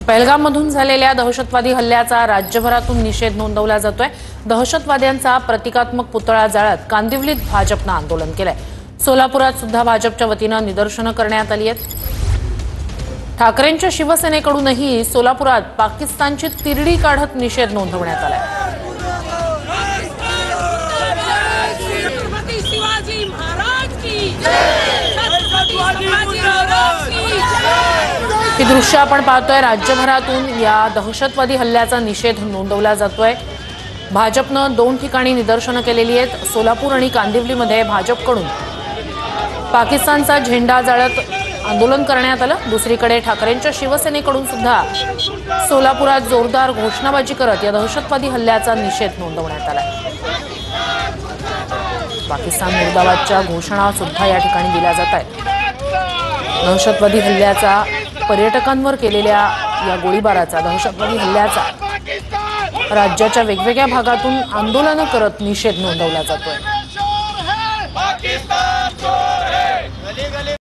पहलगाममधून झालेल्या दहशतवादी हल्ल्याचा राज्यभरातून निषेध नोंदवला जातोय। दहशतवाद्यांचा प्रतिकात्मक पुतळा जाळत कांदिवलीत भाजपनं आंदोलन केलंय। सोलापुरात सुद्धा भाजपच्या वतीनं निदर्शनं करण्यात आली आहेत। ठाकरेंच्या शिवसेनेकडूनही सोलापुरात पाकिस्तानची तिरडी काढत निषेध नोंदवण्यात आलाय। ही दृश्य आपण पाहतोय। राज्यभरातून या दहशतवादी हल्ल्याचा निषेध नोंदवला जातोय। भाजपनं 2 ठिकाणी निदर्शनं केलेली आहेत। सोलापूर आणि कांदिवलीमध्ये भाजपकडून पाकिस्तानचा झेंडा जाळत आंदोलन करण्यात आलं। दुसरीकडे ठाकरेंच्या शिवसेनेकडून सुद्धा सोलापुरात जोरदार घोषणाबाजी करत या दहशतवादी हल्ल्याचा निषेध नोंदवण्यात आला। पाकिस्तान मुर्दाबादच्या घोषणा सुद्धा या ठिकाणी दिल्या जात आहेत। दहशतवादी हल्ल्याचा पर्यटकांवर केलेल्या या गोळीबाराचा दहशतवादी हल्ल्याचा राज्याच्या वेगवेगळ्या भागातून आंदोलन करत निषेध नोंदवला जातोय।